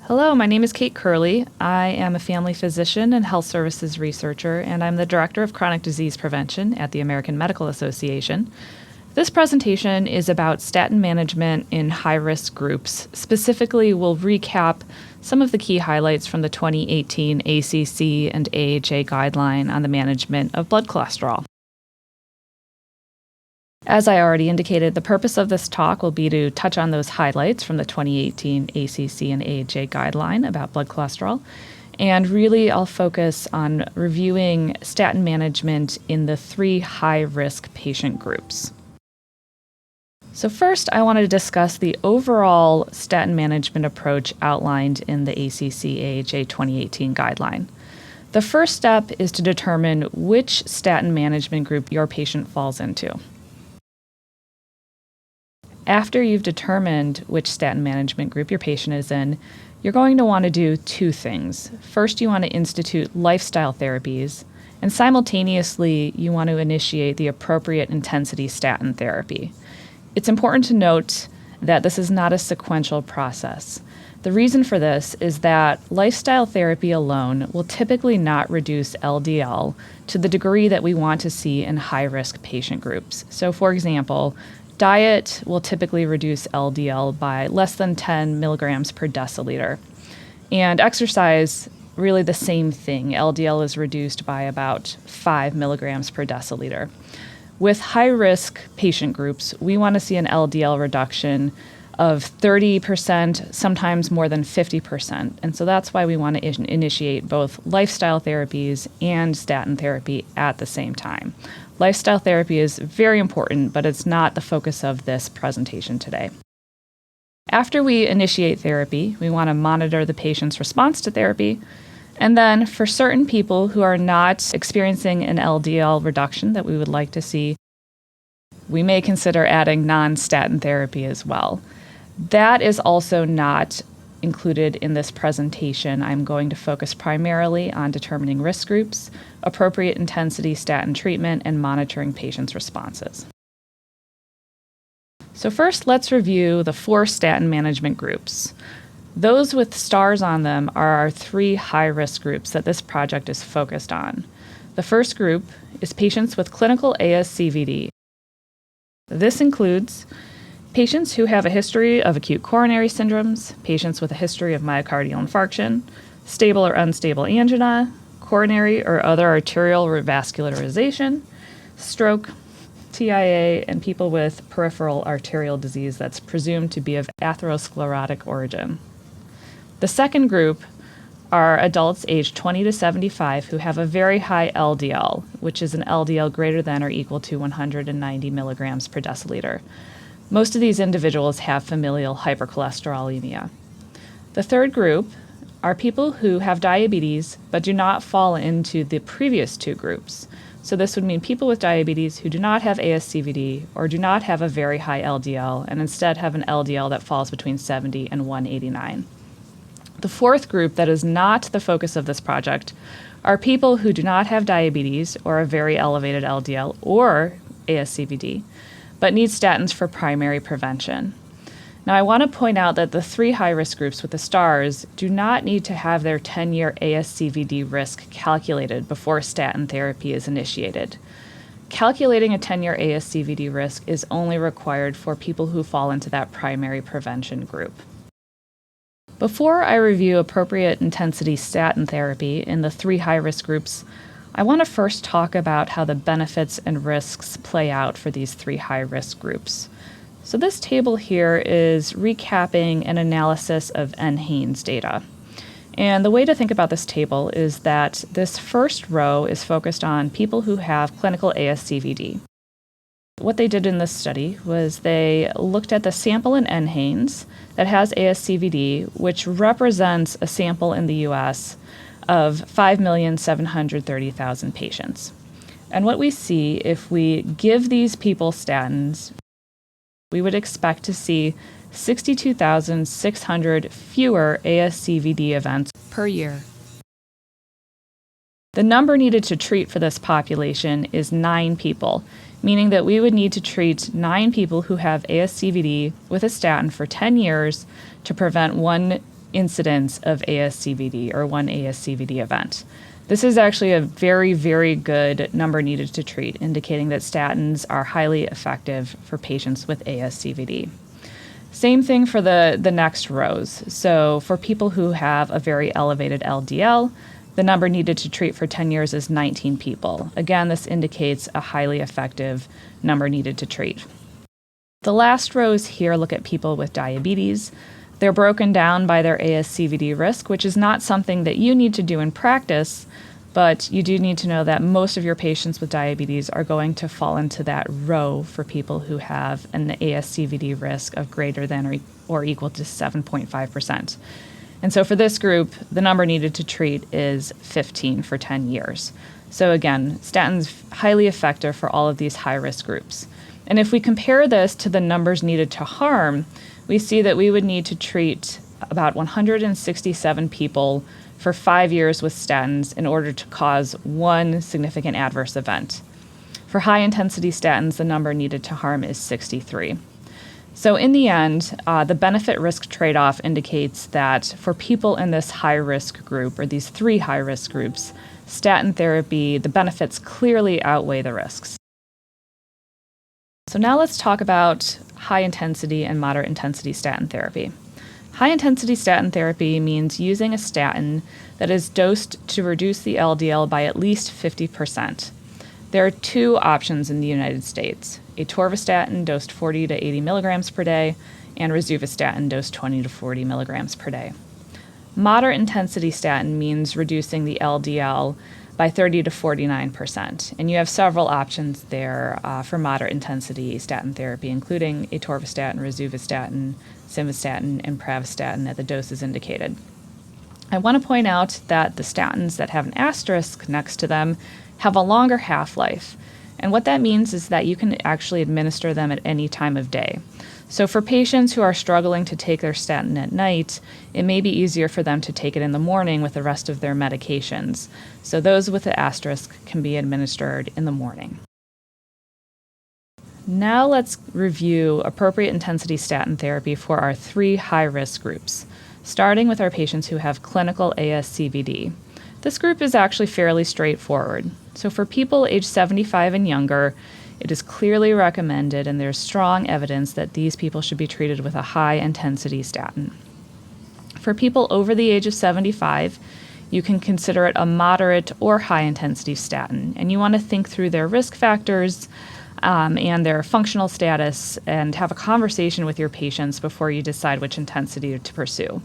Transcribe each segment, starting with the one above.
Hello, my name is Kate Curley. I am a family physician and health services researcher, and I'm the Director of Chronic Disease Prevention at the American Medical Association. This presentation is about statin management in high-risk groups. Specifically, we'll recap some of the key highlights from the 2018 ACC and AHA guideline on the management of blood cholesterol. As I already indicated, the purpose of this talk will be to touch on those highlights from the 2018 ACC and AHA guideline about blood cholesterol. And really, I'll focus on reviewing statin management in the 3 high-risk patient groups. So first, I want to discuss the overall statin management approach outlined in the ACC-AHA 2018 guideline. The first step is to determine which statin management group your patient falls into. After you've determined which statin management group your patient is in, you're going to want to do 2 things. First, you want to institute lifestyle therapies, and simultaneously, you want to initiate the appropriate intensity statin therapy. It's important to note that this is not a sequential process. The reason for this is that lifestyle therapy alone will typically not reduce LDL to the degree that we want to see in high-risk patient groups. So, for example, diet will typically reduce LDL by less than 10 milligrams per deciliter. And exercise, really the same thing. LDL is reduced by about 5 milligrams per deciliter. With high-risk patient groups, we want to see an LDL reduction of 30%, sometimes more than 50%. And so that's why we want to initiate both lifestyle therapies and statin therapy at the same time. Lifestyle therapy is very important, but it's not the focus of this presentation today. After we initiate therapy, we want to monitor the patient's response to therapy. And then for certain people who are not experiencing an LDL reduction that we would like to see, we may consider adding non-statin therapy as well. That is also not included in this presentation. I'm going to focus primarily on determining risk groups, appropriate intensity statin treatment, and monitoring patients' responses. So first, let's review the 4 statin management groups. Those with stars on them are our 3 high-risk groups that this project is focused on. The first group is patients with clinical ASCVD. This includes patients who have a history of acute coronary syndromes, patients with a history of myocardial infarction, stable or unstable angina, coronary or other arterial revascularization, stroke, TIA, and people with peripheral arterial disease that's presumed to be of atherosclerotic origin. The second group are adults aged 20 to 75 who have a very high LDL, which is an LDL greater than or equal to 190 milligrams per deciliter. Most of these individuals have familial hypercholesterolemia. The third group are people who have diabetes but do not fall into the previous 2 groups. So this would mean people with diabetes who do not have ASCVD or do not have a very high LDL and instead have an LDL that falls between 70 and 189. The fourth group that is not the focus of this project are people who do not have diabetes or a very elevated LDL or ASCVD, but need statins for primary prevention. Now, I want to point out that the 3 high-risk groups with the stars do not need to have their 10-year ASCVD risk calculated before statin therapy is initiated. Calculating a 10-year ASCVD risk is only required for people who fall into that primary prevention group. Before I review appropriate intensity statin therapy in the 3 high-risk groups, I want to first talk about how the benefits and risks play out for these 3 high-risk groups. So this table here is recapping an analysis of NHANES data. And the way to think about this table is that this first row is focused on people who have clinical ASCVD. What they did in this study was they looked at the sample in NHANES that has ASCVD, which represents a sample in the U.S. of 5,730,000 patients. And what we see if we give these people statins, we would expect to see 62,600 fewer ASCVD events per year. The number needed to treat for this population is 9 people, meaning that we would need to treat 9 people who have ASCVD with a statin for 10 years to prevent 1 incidence of ASCVD or one ASCVD event. This is actually a very, very good number needed to treat, indicating that statins are highly effective for patients with ASCVD. Same thing for the next rows. So for people who have a very elevated LDL, the number needed to treat for 10 years is 19 people. Again, this indicates a highly effective number needed to treat. The last rows here look at people with diabetes. They're broken down by their ASCVD risk, which is not something that you need to do in practice, but you do need to know that most of your patients with diabetes are going to fall into that row for people who have an ASCVD risk of greater than or equal to 7.5%. And so for this group, the number needed to treat is 15 for 10 years. So again, statins highly effective for all of these high-risk groups. And if we compare this to the numbers needed to harm, we see that we would need to treat about 167 people for 5 years with statins in order to cause one significant adverse event. For high-intensity statins, the number needed to harm is 63. So in the end, the benefit-risk trade-off indicates that for people in this high-risk group, or these three high-risk groups, statin therapy, the benefits clearly outweigh the risks. So now let's talk about high-intensity and moderate-intensity statin therapy. High-intensity statin therapy means using a statin that is dosed to reduce the LDL by at least 50%. There are two options in the United States: atorvastatin dosed 40 to 80 milligrams per day, and rosuvastatin dosed 20 to 40 milligrams per day. Moderate intensity statin means reducing the LDL by 30 to 49%, and you have several options there for moderate intensity statin therapy, including atorvastatin, rosuvastatin, simvastatin, and pravastatin at the doses indicated. I want to point out that the statins that have an asterisk next to them have a longer half-life. And what that means is that you can actually administer them at any time of day. So for patients who are struggling to take their statin at night, it may be easier for them to take it in the morning with the rest of their medications. So those with the asterisk can be administered in the morning. Now let's review appropriate intensity statin therapy for our three high-risk groups, starting with our patients who have clinical ASCVD. This group is actually fairly straightforward. So for people age 75 and younger, it is clearly recommended, and there's strong evidence that these people should be treated with a high-intensity statin. For people over the age of 75, you can consider it a moderate or high-intensity statin, and you want to think through their risk factors and their functional status and have a conversation with your patients before you decide which intensity to pursue.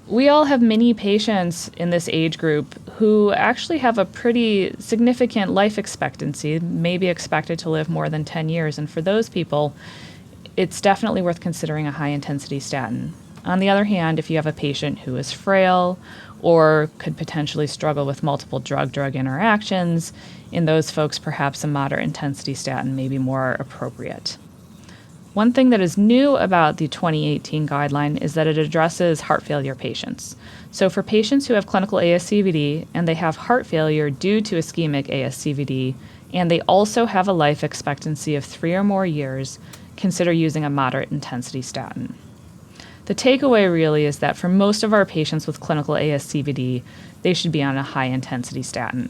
We all have many patients in this age group who actually have a pretty significant life expectancy, may be expected to live more than 10 years, and for those people, it's definitely worth considering a high-intensity statin. On the other hand, if you have a patient who is frail or could potentially struggle with multiple drug-drug interactions, in those folks, perhaps a moderate-intensity statin may be more appropriate. One thing that is new about the 2018 guideline is that it addresses heart failure patients. So for patients who have clinical ASCVD and they have heart failure due to ischemic ASCVD, and they also have a life expectancy of 3 or more years, consider using a moderate intensity statin. The takeaway really is that for most of our patients with clinical ASCVD, they should be on a high intensity statin.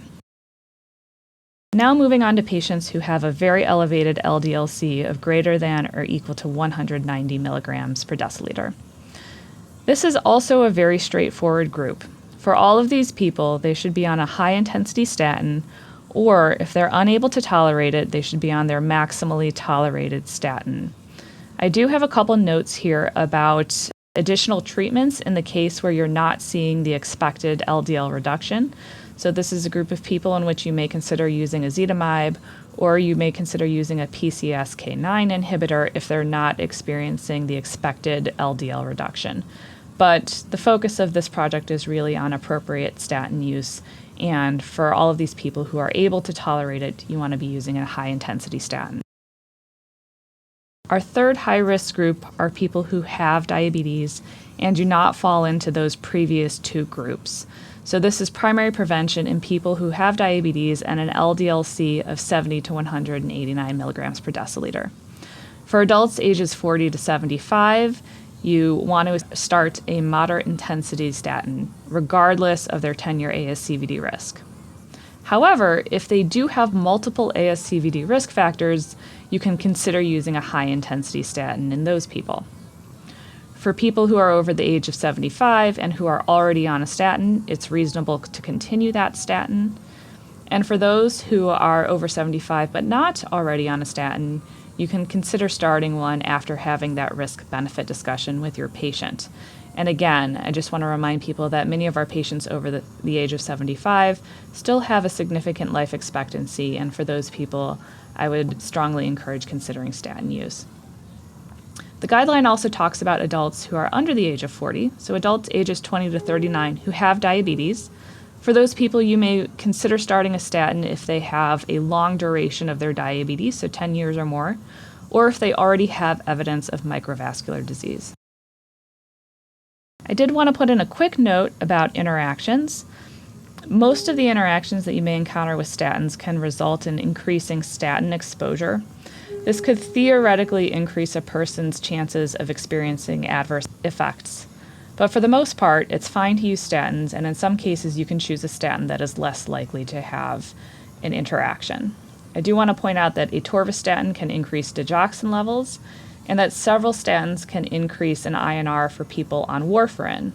Now moving on to patients who have a very elevated LDLC of greater than or equal to 190 milligrams per deciliter. This is also a very straightforward group. For all of these people, they should be on a high-intensity statin, or if they're unable to tolerate it, they should be on their maximally tolerated statin. I do have a couple notes here about additional treatments in the case where you're not seeing the expected LDL reduction. So this is a group of people in which you may consider using ezetimibe, or you may consider using a PCSK9 inhibitor if they're not experiencing the expected LDL reduction. But the focus of this project is really on appropriate statin use, and for all of these people who are able to tolerate it, you want to be using a high-intensity statin. Our third high-risk group are people who have diabetes and do not fall into those previous two groups. So this is primary prevention in people who have diabetes and an LDLC of 70 to 189 milligrams per deciliter. For adults ages 40 to 75, you want to start a moderate intensity statin, regardless of their 10-year ASCVD risk. However, if they do have multiple ASCVD risk factors, you can consider using a high-intensity statin in those people. For people who are over the age of 75 and who are already on a statin, it's reasonable to continue that statin. And for those who are over 75 but not already on a statin, you can consider starting one after having that risk-benefit discussion with your patient. And again, I just want to remind people that many of our patients over the age of 75 still have a significant life expectancy, and for those people, I would strongly encourage considering statin use. The guideline also talks about adults who are under the age of 40, so adults ages 20 to 39 who have diabetes. For those people, you may consider starting a statin if they have a long duration of their diabetes, so 10 years or more, or if they already have evidence of microvascular disease. I did want to put in a quick note about interactions. Most of the interactions that you may encounter with statins can result in increasing statin exposure. This could theoretically increase a person's chances of experiencing adverse effects. But for the most part, it's fine to use statins, and in some cases you can choose a statin that is less likely to have an interaction. I do want to point out that atorvastatin can increase digoxin levels, and that several statins can increase an INR for people on warfarin.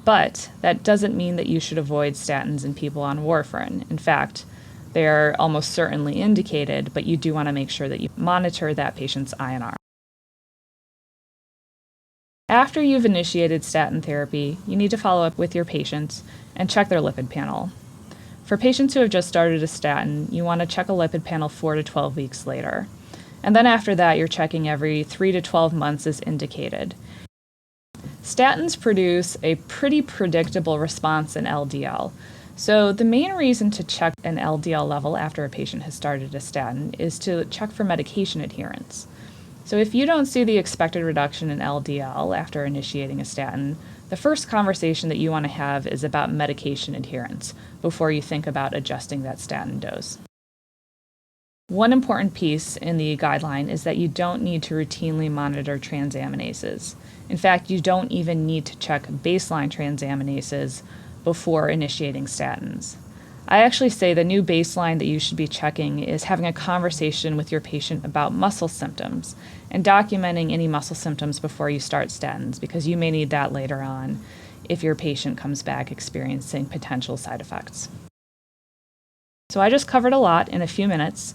But that doesn't mean that you should avoid statins in people on warfarin. In fact, they are almost certainly indicated, but you do want to make sure that you monitor that patient's INR. After you've initiated statin therapy, you need to follow up with your patient and check their lipid panel. For patients who have just started a statin, you want to check a lipid panel 4 to 12 weeks later. And then after that, you're checking every 3 to 12 months as indicated. Statins produce a pretty predictable response in LDL. So the main reason to check an LDL level after a patient has started a statin is to check for medication adherence. So if you don't see the expected reduction in LDL after initiating a statin, the first conversation that you want to have is about medication adherence before you think about adjusting that statin dose. One important piece in the guideline is that you don't need to routinely monitor transaminases. In fact, you don't even need to check baseline transaminases before initiating statins. I actually say the new baseline that you should be checking is having a conversation with your patient about muscle symptoms and documenting any muscle symptoms before you start statins, because you may need that later on if your patient comes back experiencing potential side effects. So I just covered a lot in a few minutes,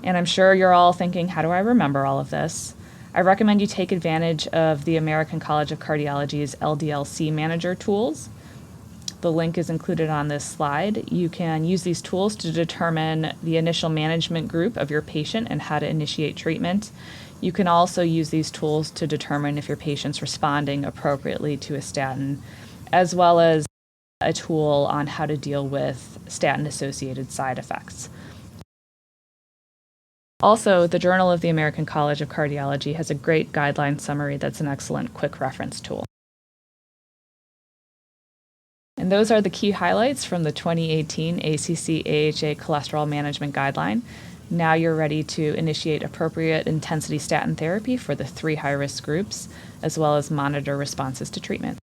and I'm sure you're all thinking, how do I remember all of this? I recommend you take advantage of the American College of Cardiology's LDLC Manager tools. The link is included on this slide. You can use these tools to determine the initial management group of your patient and how to initiate treatment. You can also use these tools to determine if your patient's responding appropriately to a statin, as well as a tool on how to deal with statin-associated side effects. Also, the Journal of the American College of Cardiology has a great guideline summary that's an excellent quick reference tool. And those are the key highlights from the 2018 ACC-AHA Cholesterol Management Guideline. Now you're ready to initiate appropriate intensity statin therapy for the 3 high-risk groups, as well as monitor responses to treatment.